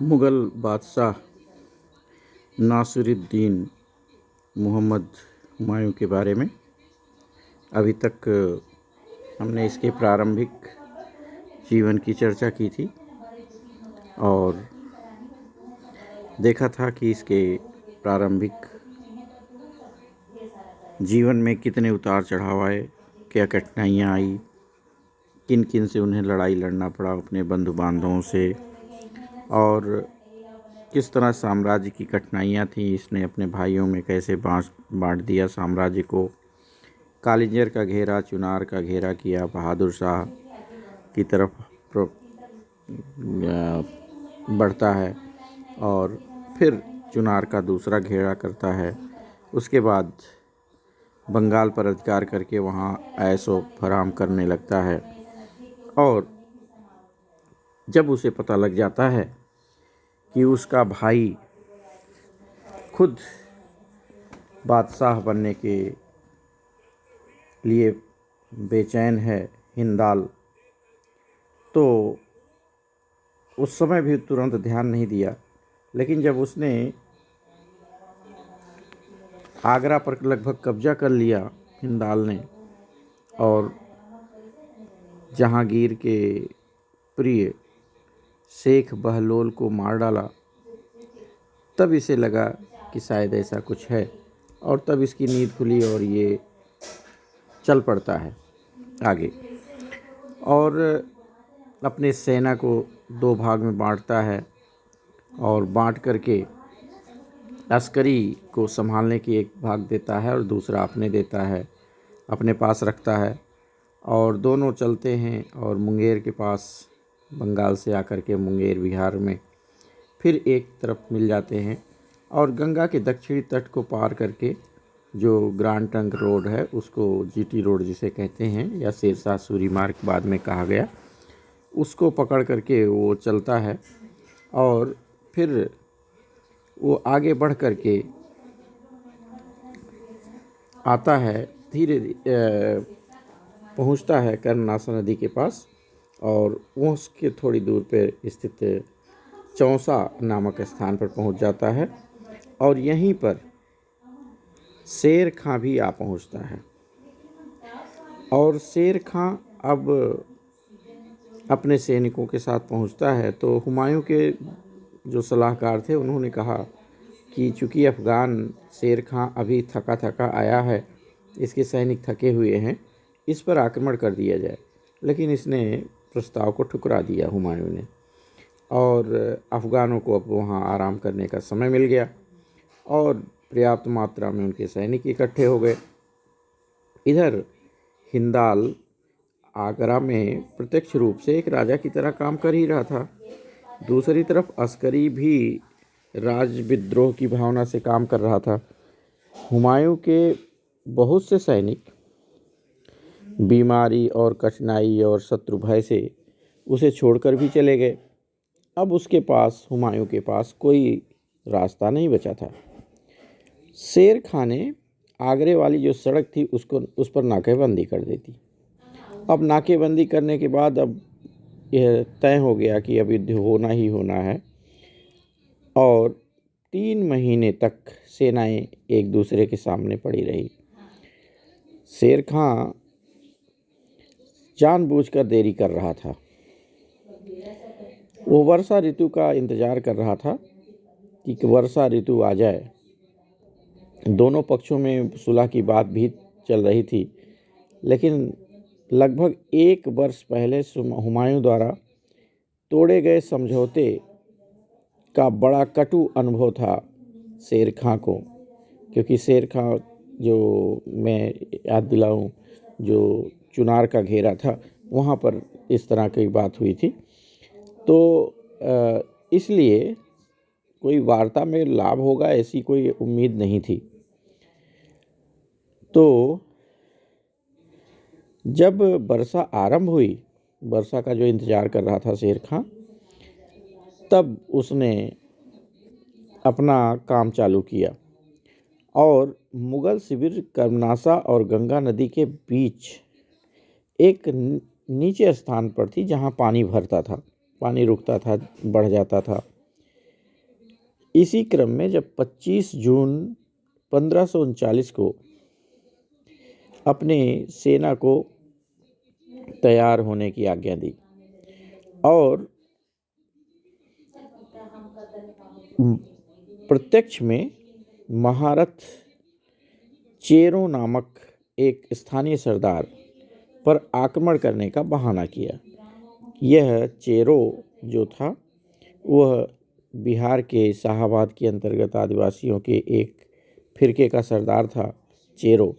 मुग़ल बादशाह नासिरुद्दीन मोहम्मद हुमायूं के बारे में अभी तक हमने इसके प्रारंभिक जीवन की चर्चा की थी और देखा था कि इसके प्रारंभिक जीवन में कितने उतार चढ़ाव आए, क्या कठिनाइयाँ आई, किन किन से उन्हें लड़ाई लड़ना पड़ा अपने बंधु बांधवों से, और किस तरह साम्राज्य की कठिनाइयाँ थी। इसने अपने भाइयों में कैसे बांट दिया साम्राज्य को, कालिंजर का घेरा, चुनार का घेरा किया, बहादुर शाह की तरफ बढ़ता है और फिर चुनार का दूसरा घेरा करता है। उसके बाद बंगाल पर अधिकार करके वहाँ ऐशो फराम करने लगता है और जब उसे पता लग जाता है कि उसका भाई खुद बादशाह बनने के लिए बेचैन है, हिंदाल, तो उस समय भी तुरंत ध्यान नहीं दिया। लेकिन जब उसने आगरा पर लगभग कब्जा कर लिया हिंदाल ने और जहांगीर के प्रिय शेख बहलोल को मार डाला, तब इसे लगा कि शायद ऐसा कुछ है और तब इसकी नींद खुली और ये चल पड़ता है आगे और अपने सेना को दो भाग में बांटता है और बांट करके अस्करी को संभालने की एक भाग देता है और दूसरा अपने पास रखता है और दोनों चलते हैं और मुंगेर के पास, बंगाल से आकर के मुंगेर बिहार में फिर एक तरफ मिल जाते हैं और गंगा के दक्षिणी तट को पार करके जो ग्रांड ट्रंक रोड है, उसको जीटी रोड जिसे कहते हैं या शेरशाह सूरी मार्ग बाद में कहा गया, उसको पकड़ करके वो चलता है और फिर वो आगे बढ़ करके आता है, धीरे पहुंचता है कर्मनाशा नदी के पास और वो उसके थोड़ी दूर पर स्थित चौसा नामक स्थान पर पहुंच जाता है और यहीं पर शेर खां भी आ पहुंचता है। और शेर खां अब अपने सैनिकों के साथ पहुंचता है तो हुमायूं के जो सलाहकार थे उन्होंने कहा कि चूँकि अफ़गान शेर खां अभी थका थका आया है, इसके सैनिक थके हुए हैं, इस पर आक्रमण कर दिया जाए। लेकिन इसने प्रस्ताव को ठुकरा दिया हुमायूं ने और अफ़गानों को अब वहाँ आराम करने का समय मिल गया और पर्याप्त मात्रा में उनके सैनिक इकट्ठे हो गए। इधर हिंदाल आगरा में प्रत्यक्ष रूप से एक राजा की तरह काम कर ही रहा था, दूसरी तरफ अस्करी भी राजविद्रोह की भावना से काम कर रहा था। हुमायूं के बहुत से सैनिक बीमारी और कठिनाई और शत्रु भय से उसे छोड़कर भी चले गए। अब उसके पास, हुमायूं के पास कोई रास्ता नहीं बचा था। शेर खां ने आगरे वाली जो सड़क थी उस पर नाकेबंदी कर दी थी। अब नाकेबंदी करने के बाद अब यह तय हो गया कि अब युद्ध होना ही होना है और 3 महीने तक सेनाएं एक दूसरे के सामने पड़ी रही। शेर खां जानबूझकर देरी कर रहा था। वो वर्षा ऋतु का इंतजार कर रहा था कि वर्षा ऋतु आ जाए। दोनों पक्षों में सुलह की बात भी चल रही थी, लेकिन लगभग 1 वर्ष पहले हुमायूं द्वारा तोड़े गए समझौते का बड़ा कटु अनुभव था शेर खां को, क्योंकि शेर खां, जो मैं याद दिलाऊं, जो चुनार का घेरा था वहाँ पर इस तरह की बात हुई थी, तो इसलिए कोई वार्ता में लाभ होगा ऐसी कोई उम्मीद नहीं थी। तो जब वर्षा आरंभ हुई, वर्षा का जो इंतज़ार कर रहा था शेर खां, तब उसने अपना काम चालू किया और मुग़ल शिविर कर्मनाशा और गंगा नदी के बीच एक नीचे स्थान पर थी जहां पानी भरता था, पानी रुकता था, बढ़ जाता था। इसी क्रम में जब 25 जून 1539 को अपने सेना को तैयार होने की आज्ञा दी और प्रत्यक्ष में महारथ चेरो नामक एक स्थानीय सरदार पर आक्रमण करने का बहाना किया। यह चेरो जो था वह बिहार के शाहाबाद के अंतर्गत आदिवासियों के एक फिरके का सरदार था चेरो,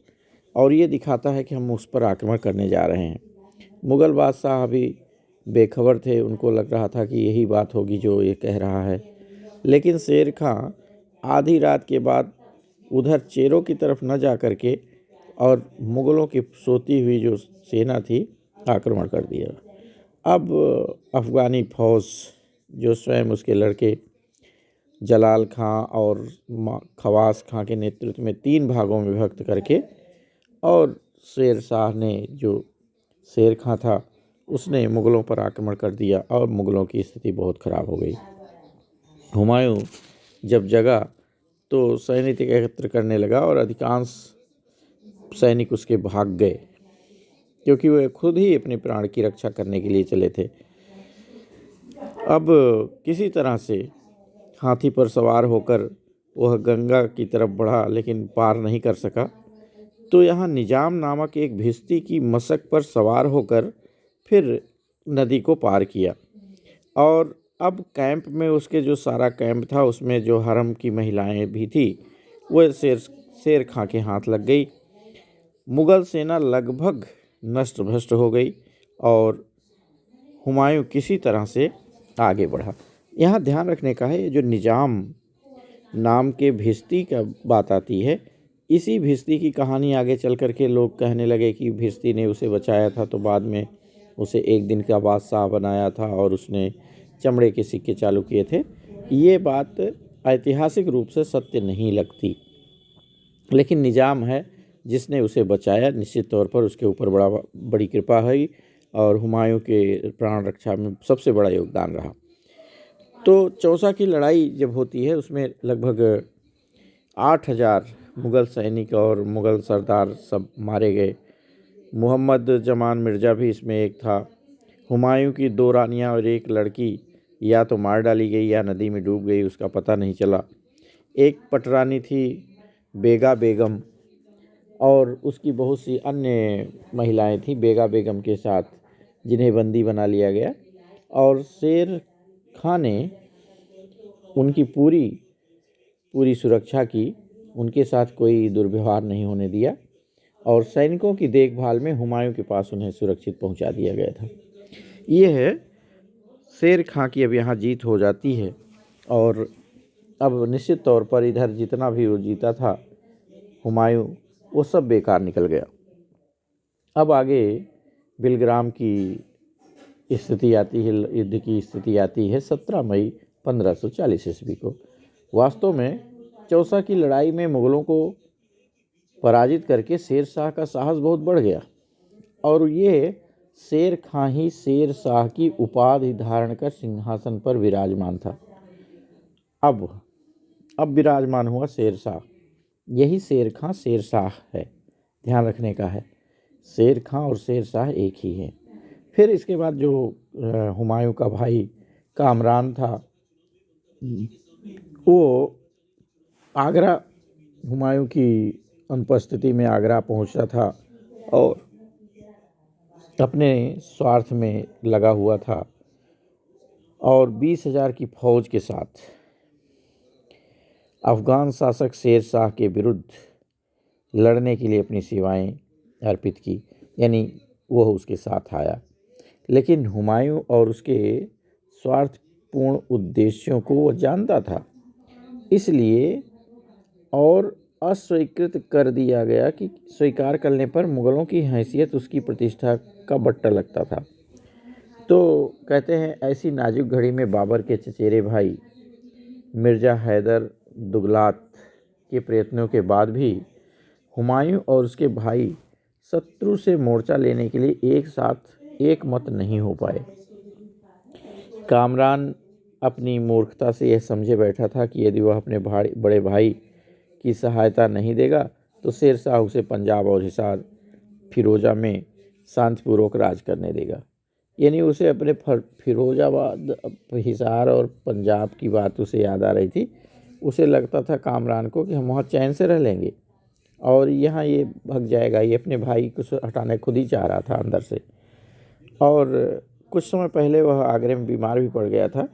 और ये दिखाता है कि हम उस पर आक्रमण करने जा रहे हैं। मुग़ल बादशाह अभी बेखबर थे, उनको लग रहा था कि यही बात होगी जो ये कह रहा है, लेकिन शेर खां आधी रात के बाद उधर चेरो की तरफ न जा करके और मुग़लों की सोती हुई जो सेना थी आक्रमण कर दिया। अब अफ़गानी फ़ौज जो स्वयं उसके लड़के जलाल खां और खवास खां के नेतृत्व में 3 भागों में विभक्त करके, और शेर शाह ने जो शेर खां था उसने मुग़लों पर आक्रमण कर दिया और मुग़लों की स्थिति बहुत ख़राब हो गई। हुमायूं जब जगा तो सैनिक एकत्र करने लगा और अधिकांश सैनिक उसके भाग गए, क्योंकि वे खुद ही अपने प्राण की रक्षा करने के लिए चले थे। अब किसी तरह से हाथी पर सवार होकर वह गंगा की तरफ बढ़ा, लेकिन पार नहीं कर सका। तो यहाँ निजाम नामक एक भिश्ती की मशक पर सवार होकर फिर नदी को पार किया, और अब कैंप में उसके जो सारा कैंप था उसमें जो हरम की महिलाएं भी थी वह शेर खां के हाथ लग गई। मुग़ल सेना लगभग नष्ट भ्रष्ट हो गई और हुमायूं किसी तरह से आगे बढ़ा। यहाँ ध्यान रखने का है, जो निजाम नाम के भिश्ती का बात आती है, इसी भिश्ती की कहानी आगे चल कर के लोग कहने लगे कि भिश्ती ने उसे बचाया था, तो बाद में उसे एक दिन का बादशाह बनाया था और उसने चमड़े के सिक्के चालू किए थे। ये बात ऐतिहासिक रूप से सत्य नहीं लगती, लेकिन निजाम है जिसने उसे बचाया, निश्चित तौर पर उसके ऊपर बड़ी कृपा हुई और हुमायूं के प्राण रक्षा में सबसे बड़ा योगदान रहा। तो चौसा की लड़ाई जब होती है उसमें लगभग 8000 मुग़ल सैनिक और मुग़ल सरदार सब मारे गए। मोहम्मद जमान मिर्ज़ा भी इसमें एक था। हुमायूं की 2 रानियां और एक लड़की या तो मार डाली गई या नदी में डूब गई, उसका पता नहीं चला। एक पटरानी थी बेगा बेगम, और उसकी बहुत सी अन्य महिलाएं थीं बेगा बेगम के साथ, जिन्हें बंदी बना लिया गया। और शेर खां ने उनकी पूरी सुरक्षा की, उनके साथ कोई दुर्व्यवहार नहीं होने दिया, और सैनिकों की देखभाल में हुमायूं के पास उन्हें सुरक्षित पहुंचा दिया गया था। ये है शेर खां की अब यहाँ जीत हो जाती है, और अब निश्चित तौर पर इधर जितना भी वो जीता था हुमायूं, वो सब बेकार निकल गया। अब आगे बिलग्राम की स्थिति आती है, युद्ध की स्थिति आती है 17 मई 1540 ईस्वी को। वास्तव में चौसा की लड़ाई में मुग़लों को पराजित करके शेर शाह का साहस बहुत बढ़ गया, और ये शेर खां ही शेर शाह की उपाधि धारण कर सिंहासन पर विराजमान था। अब विराजमान हुआ शेर शाह। यही शेर खां शेर शाह है, ध्यान रखने का है। शेर खां और शेर शाह एक ही है। फिर इसके बाद जो हुमायूं का भाई कामरान था, वो आगरा, हुमायूं की अनुपस्थिति में आगरा पहुंचा था और अपने स्वार्थ में लगा हुआ था, और 20,000 की फौज के साथ अफ़गान शासक शेर शाह के विरुद्ध लड़ने के लिए अपनी सेवाएं अर्पित की, यानी वह उसके साथ आया। लेकिन हुमायूं और उसके स्वार्थपूर्ण उद्देश्यों को वो जानता था, इसलिए और अस्वीकृत कर दिया गया कि स्वीकार करने पर मुग़लों की हैसियत उसकी प्रतिष्ठा का बट्टा लगता था। तो कहते हैं ऐसी नाजुक घड़ी में बाबर के चचेरे भाई मिर्ज़ा हैदर दुगलात के प्रयत्नों के बाद भी हुमायूं और उसके भाई शत्रु से मोर्चा लेने के लिए एक साथ एक मत नहीं हो पाए। कामरान अपनी मूर्खता से यह समझे बैठा था कि यदि वह अपने बड़े भाई की सहायता नहीं देगा तो शेर शाह उसे पंजाब और हिसार फिरोजा में शांतिपूर्वक राज करने देगा। यानी उसे अपने फिरोजाबाद, हिसार और पंजाब की बात उसे याद आ रही थी। उसे लगता था कामरान को कि हम वहाँ चैन से रह लेंगे और यहाँ ये भग जाएगा। ये अपने भाई को हटाने खुद ही चाह रहा था अंदर से। और कुछ समय पहले वह आगरे में बीमार भी पड़ गया था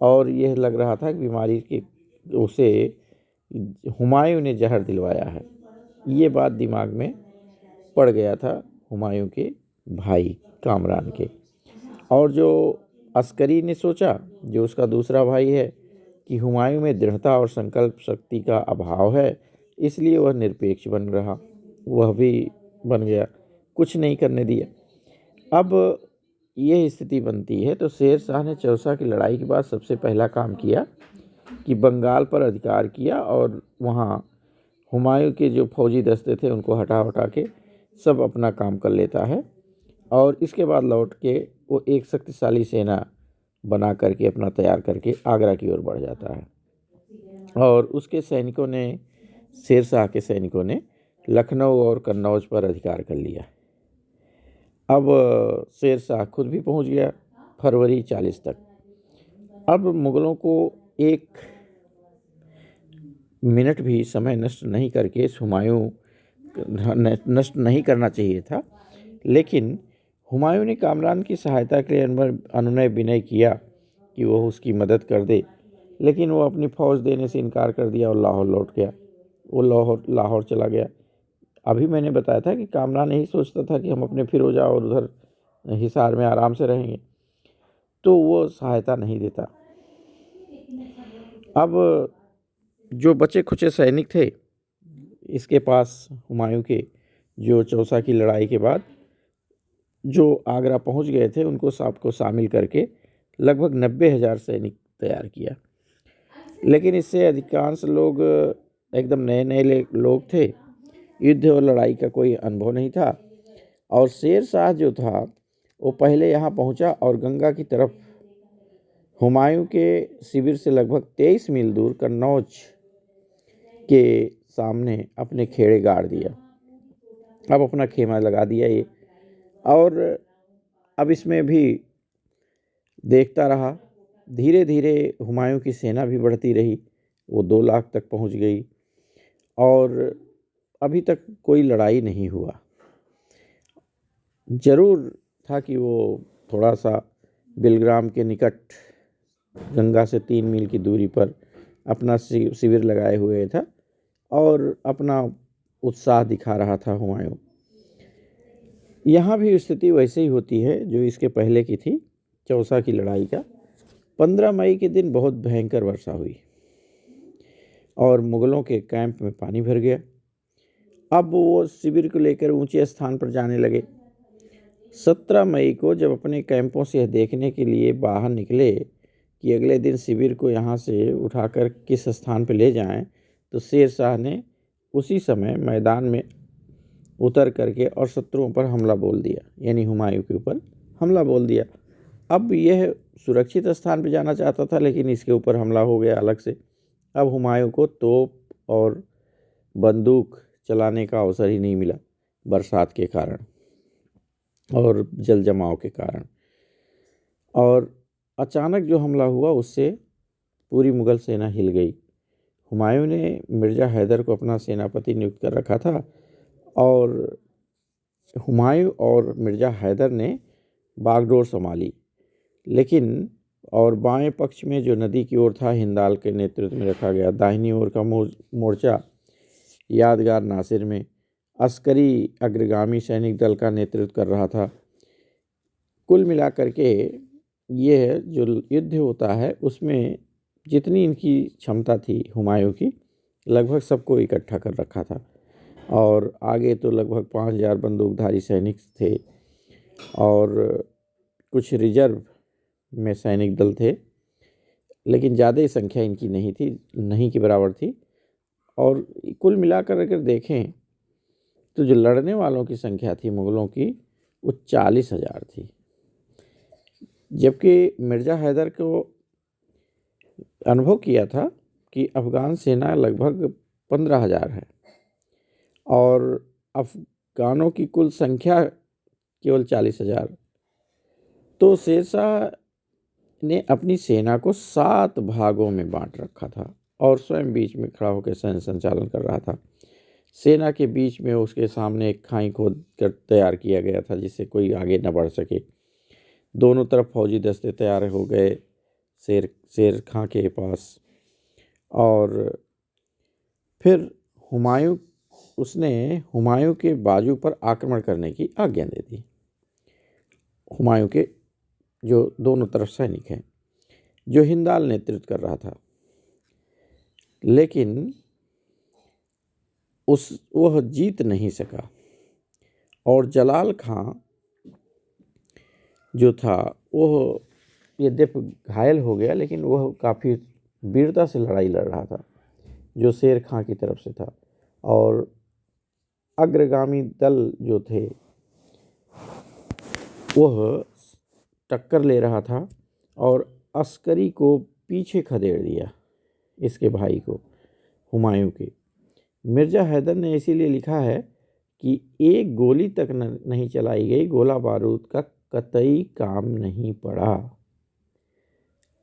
और यह लग रहा था कि बीमारी के उसे हुमायूं ने जहर दिलवाया है। ये बात दिमाग में पड़ गया था हुमायूं के भाई कामरान के। और जो अस्करी ने सोचा, जो उसका दूसरा भाई है, कि हुमायूं में दृढ़ता और संकल्प शक्ति का अभाव है, इसलिए वह निरपेक्ष बन रहा। वह भी बन गया, कुछ नहीं करने दिया। अब यह स्थिति बनती है तो शेर शाह ने चौसा की लड़ाई के बाद सबसे पहला काम किया कि बंगाल पर अधिकार किया और वहाँ हुमायूं के जो फौजी दस्ते थे उनको हटा के सब अपना काम कर लेता है। और इसके बाद लौट के वो एक शक्तिशाली सेना बना करके अपना तैयार करके आगरा की ओर बढ़ जाता है। और उसके सैनिकों ने, शेर शाह के सैनिकों ने लखनऊ और कन्नौज पर अधिकार कर लिया। अब शेर शाह खुद भी पहुंच गया फरवरी 40 तक। अब मुगलों को एक मिनट भी समय नष्ट नहीं करके हुमायूं नष्ट नहीं करना चाहिए था, लेकिन हुमायूं ने कामरान की सहायता के लिए अनुनय विनय किया कि वह उसकी मदद कर दे, लेकिन वो अपनी फौज देने से इनकार कर दिया और लाहौर लौट गया। वो लाहौर चला गया। अभी मैंने बताया था कि कामरान यही सोचता था कि हम अपने फिरोजा और उधर हिसार में आराम से रहेंगे, तो वो सहायता नहीं देता। अब जो बचे खुचे सैनिक थे इसके पास हुमायूं के, जो चौसा की लड़ाई के बाद जो आगरा पहुंच गए थे, उनको सबको शामिल करके लगभग 90,000 सैनिक तैयार किया। लेकिन इससे अधिकांश लोग एकदम नए नए लोग थे, युद्ध और लड़ाई का कोई अनुभव नहीं था। और शेर शाह जो था वो पहले यहाँ पहुँचा और गंगा की तरफ हुमायूं के शिविर से लगभग 23 मील दूर कन्नौज के सामने अपने खेड़े गाड़ दिया। अब अपना खेमा लगा दिया ये, और अब इसमें भी देखता रहा। धीरे धीरे हुमायूं की सेना भी बढ़ती रही, वो 2 लाख तक पहुंच गई और अभी तक कोई लड़ाई नहीं हुआ। जरूर था कि वो थोड़ा सा बिलग्राम के निकट गंगा से 3 मील की दूरी पर अपना शिविर लगाए हुए था और अपना उत्साह दिखा रहा था हुमायूं। यहाँ भी स्थिति वैसे ही होती है जो इसके पहले की थी, चौसा की लड़ाई का। 15 मई के दिन बहुत भयंकर वर्षा हुई और मुगलों के कैंप में पानी भर गया। अब वो शिविर को लेकर ऊंचे स्थान पर जाने लगे। 17 मई को जब अपने कैंपों से देखने के लिए बाहर निकले कि अगले दिन शिविर को यहाँ से उठाकर किस स्थान पर ले जाएं, तो शेर शाह ने उसी समय मैदान में उतर करके और शत्रुओं पर हमला बोल दिया, यानी हुमायूं के ऊपर हमला बोल दिया। अब यह सुरक्षित स्थान पर जाना चाहता था, लेकिन इसके ऊपर हमला हो गया अलग से। अब हुमायूं को तोप और बंदूक चलाने का अवसर ही नहीं मिला, बरसात के कारण और जल जमाव के कारण। और अचानक जो हमला हुआ उससे पूरी मुगल सेना हिल गई। हुमायूं ने मिर्ज़ा हैदर को अपना सेनापति नियुक्त कर रखा था और हुमायूं और मिर्ज़ा हैदर ने बागडोर संभाली, लेकिन और बाएं पक्ष में जो नदी की ओर था हिंदाल के नेतृत्व में रखा गया। दाहिनी ओर का मोर्चा यादगार नासिर में अस्करी अग्रगामी सैनिक दल का नेतृत्व कर रहा था। कुल मिलाकर के यह जो युद्ध होता है उसमें जितनी इनकी क्षमता थी हुमायूं की, लगभग सबको इकट्ठा कर रखा था। और आगे तो लगभग 5,000 बंदूकधारी सैनिक थे और कुछ रिजर्व में सैनिक दल थे, लेकिन ज़्यादा ही संख्या इनकी नहीं थी, नहीं के बराबर थी। और कुल मिलाकर अगर देखें तो जो लड़ने वालों की संख्या थी मुगलों की, वो 40,000 थी। जबकि मिर्ज़ा हैदर को अनुभव किया था कि अफ़गान सेना लगभग 15,000 है और अफ़गानों की कुल संख्या केवल 40,000। तो शेरशाह ने अपनी सेना को 7 भागों में बांट रखा था और स्वयं बीच में खड़ा होकर सैन्य संचालन कर रहा था। सेना के बीच में उसके सामने एक खाई खोद कर तैयार किया गया था जिससे कोई आगे न बढ़ सके। दोनों तरफ फौजी दस्ते तैयार हो गए शेर खां के पास। और फिर उसने हुमायूं के बाजू पर आक्रमण करने की आज्ञा दे दी। हुमायूं के जो दोनों तरफ सैनिक हैं, जो हिंदाल नेतृत्व कर रहा था, लेकिन वह जीत नहीं सका और जलाल खां जो था वह यद्यपि घायल हो गया, लेकिन वह काफ़ी वीरता से लड़ाई लड़ रहा था जो शेर खां की तरफ से था। और अग्रगामी दल जो थे वह टक्कर ले रहा था और अस्करी को पीछे खदेड़ दिया, इसके भाई को, हुमायूं के। मिर्ज़ा हैदर ने इसीलिए लिखा है कि एक गोली तक नहीं चलाई गई, गोला बारूद का कतई काम नहीं पड़ा,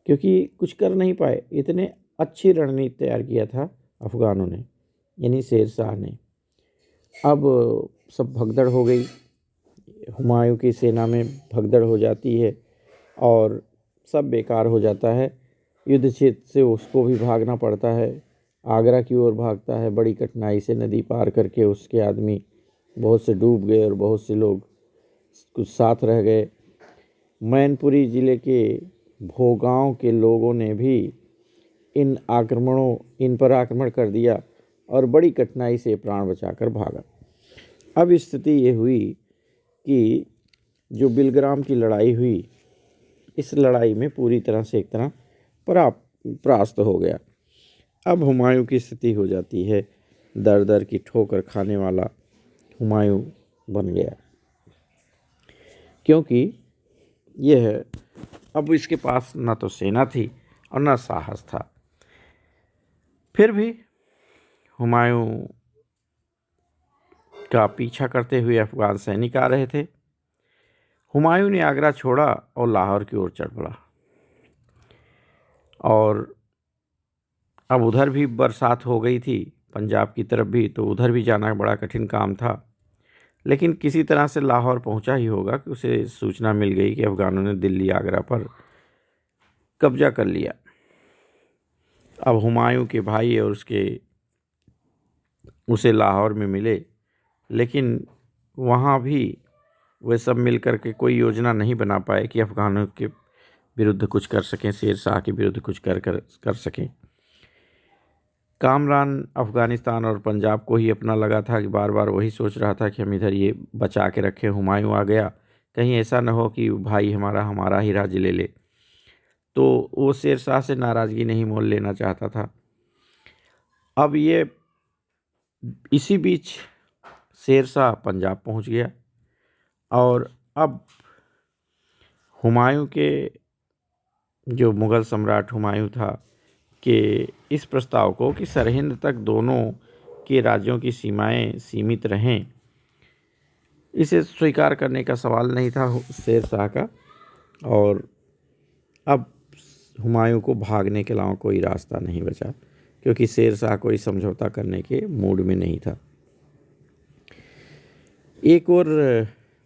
क्योंकि कुछ कर नहीं पाए। इतने अच्छी रणनीति तैयार किया था अफ़गानों ने, यानी शेरशाह ने। अब सब भगदड़ हो गई, हुमायूं की सेना में भगदड़ हो जाती है और सब बेकार हो जाता है। युद्ध क्षेत्र से उसको भी भागना पड़ता है, आगरा की ओर भागता है। बड़ी कठिनाई से नदी पार करके उसके आदमी बहुत से डूब गए और बहुत से लोग कुछ साथ रह गए। मैनपुरी ज़िले के भोगांव के लोगों ने भी इन पर आक्रमण कर दिया और बड़ी कठिनाई से प्राण बचाकर भागा। अब स्थिति ये हुई कि जो बिलग्राम की लड़ाई हुई, इस लड़ाई में पूरी तरह से एक तरह परास्त हो गया। अब हुमायूं की स्थिति हो जाती है, दर दर की ठोकर खाने वाला हुमायूं बन गया, क्योंकि यह अब इसके पास ना तो सेना थी और ना साहस था। फिर भी हुमायूं का पीछा करते हुए अफ़गान सैनिक आ रहे थे। हुमायूं ने आगरा छोड़ा और लाहौर की ओर चढ़ पड़ा। और अब उधर भी बरसात हो गई थी, पंजाब की तरफ भी, तो उधर भी जाना बड़ा कठिन काम था। लेकिन किसी तरह से लाहौर पहुंचा ही होगा कि उसे सूचना मिल गई कि अफ़गानों ने दिल्ली आगरा पर कब्जा कर लिया। अब हुमायूं के भाई और उसे लाहौर में मिले, लेकिन वहाँ भी वे सब मिल कर के कोई योजना नहीं बना पाए कि अफ़गानों के विरुद्ध कुछ कर सकें, शेरशाह के विरुद्ध कुछ कर सकें। कामरान अफ़गानिस्तान और पंजाब को ही अपना लगा था कि बार बार वही सोच रहा था कि हम इधर ये बचा के रखें, हुमायूं आ गया, कहीं ऐसा न हो कि भाई हमारा ही राज्य ले ले। तो वो शेरशाह से नाराज़गी नहीं मोल लेना चाहता था। अब इसी बीच शेरशाह पंजाब पहुंच गया और अब हुमायूं के जो मुग़ल सम्राट हुमायूं था कि इस प्रस्ताव को कि सरहिंद तक दोनों के राज्यों की सीमाएं सीमित रहें, इसे स्वीकार करने का सवाल नहीं था शेरशाह का। और अब हुमायूं को भागने के अलावा कोई रास्ता नहीं बचा, क्योंकि शेरशाह कोई समझौता करने के मूड में नहीं था। एक और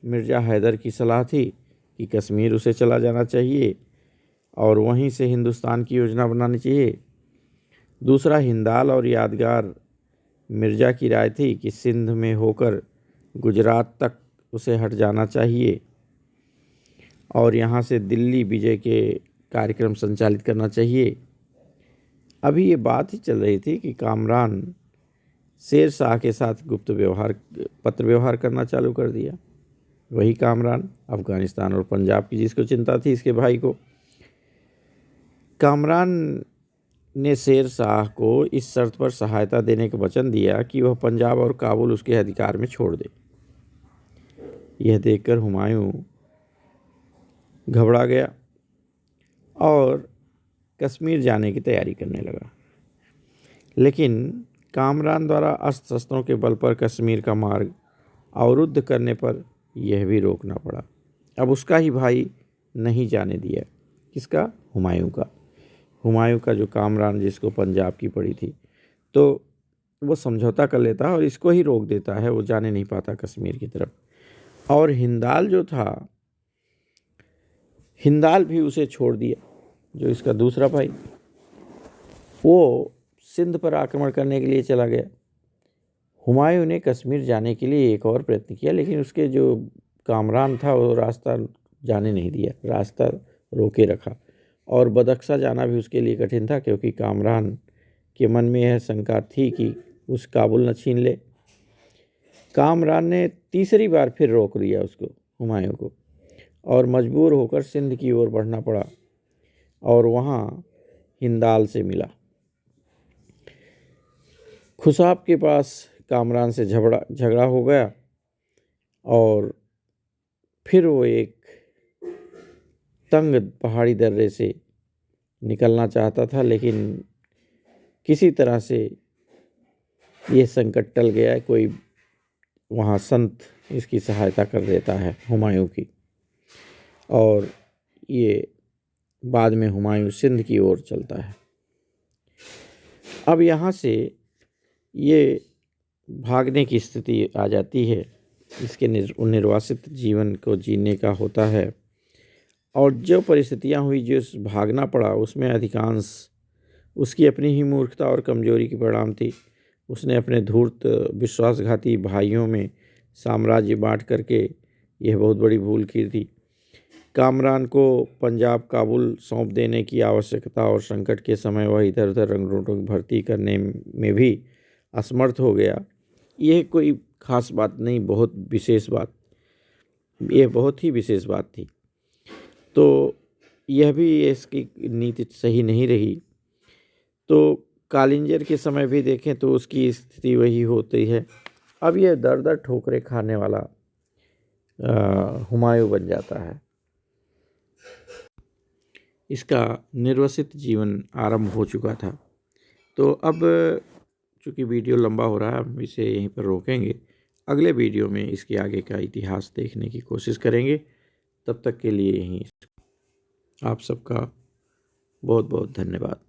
मिर्ज़ा हैदर की सलाह थी कि कश्मीर उसे चला जाना चाहिए और वहीं से हिंदुस्तान की योजना बनानी चाहिए। दूसरा, हिंदाल और यादगार मिर्ज़ा की राय थी कि सिंध में होकर गुजरात तक उसे हट जाना चाहिए और यहाँ से दिल्ली विजय के कार्यक्रम संचालित करना चाहिए। अभी ये बात ही चल रही थी कि कामरान शेरशाह के साथ पत्र व्यवहार करना चालू कर दिया। वही कामरान, अफ़गानिस्तान और पंजाब की जिसको चिंता थी, इसके भाई को। कामरान ने शेरशाह को इस शर्त पर सहायता देने का वचन दिया कि वह पंजाब और काबुल उसके अधिकार में छोड़ दे। यह देखकर हुमायूं घबरा गया और कश्मीर जाने की तैयारी करने लगा। लेकिन कामरान द्वारा अस्त्र शस्त्रों के बल पर कश्मीर का मार्ग अवरुद्ध करने पर यह भी रोकना पड़ा। अब उसका ही भाई नहीं जाने दिया। किसका? हुमायूं का। हुमायूं का जो कामरान, जिसको पंजाब की पड़ी थी, तो वो समझौता कर लेता है और इसको ही रोक देता है, वो जाने नहीं पाता कश्मीर की तरफ। और हिंदाल जो था, हिंदाल भी उसे छोड़ दिया, जो इसका दूसरा भाई, वो सिंध पर आक्रमण करने के लिए चला गया। हुमायूं ने कश्मीर जाने के लिए एक और प्रयत्न किया, लेकिन उसके जो कामरान था वो रास्ता जाने नहीं दिया, रास्ता रोके रखा। और बदख्शा जाना भी उसके लिए कठिन था, क्योंकि कामरान के मन में यह शंका थी कि उस काबुल न छीन ले। कामरान ने तीसरी बार फिर रोक लिया उसको, हुमायूं को, और मजबूर होकर सिंध की ओर बढ़ना पड़ा और वहाँ हिंदाल से मिला। खुशाब के पास कामरान से झगड़ा हो गया और फिर वो एक तंग पहाड़ी दर्रे से निकलना चाहता था, लेकिन किसी तरह से ये संकट टल गया। कोई वहाँ संत इसकी सहायता कर देता है हुमायूं की, और ये बाद में हुमायूं सिंध की ओर चलता है। अब यहाँ से ये भागने की स्थिति आ जाती है, इसके निर्वासित जीवन को जीने का होता है। और जो परिस्थितियाँ हुई, जो भागना पड़ा, उसमें अधिकांश उसकी अपनी ही मूर्खता और कमजोरी की परिणाम थी। उसने अपने धूर्त विश्वासघाती भाइयों में साम्राज्य बांट करके यह बहुत बड़ी भूल की थी। कामरान को पंजाब काबुल सौंप देने की आवश्यकता और संकट के समय वह इधर उधर रंगरूटों की भर्ती करने में भी असमर्थ हो गया। यह कोई खास बात नहीं, बहुत विशेष बात, यह बहुत ही विशेष बात थी। तो यह भी इसकी नीति सही नहीं रही। तो कालिंजर के समय भी देखें तो उसकी स्थिति वही होती है। अब यह दर दर ठोकरें खाने वाला हुमायूं बन जाता है। इसका निर्वासित जीवन आरंभ हो चुका था। तो अब चूँकि वीडियो लंबा हो रहा है, हम इसे यहीं पर रोकेंगे। अगले वीडियो में इसके आगे का इतिहास देखने की कोशिश करेंगे। तब तक के लिए यहीं आप सबका बहुत बहुत धन्यवाद।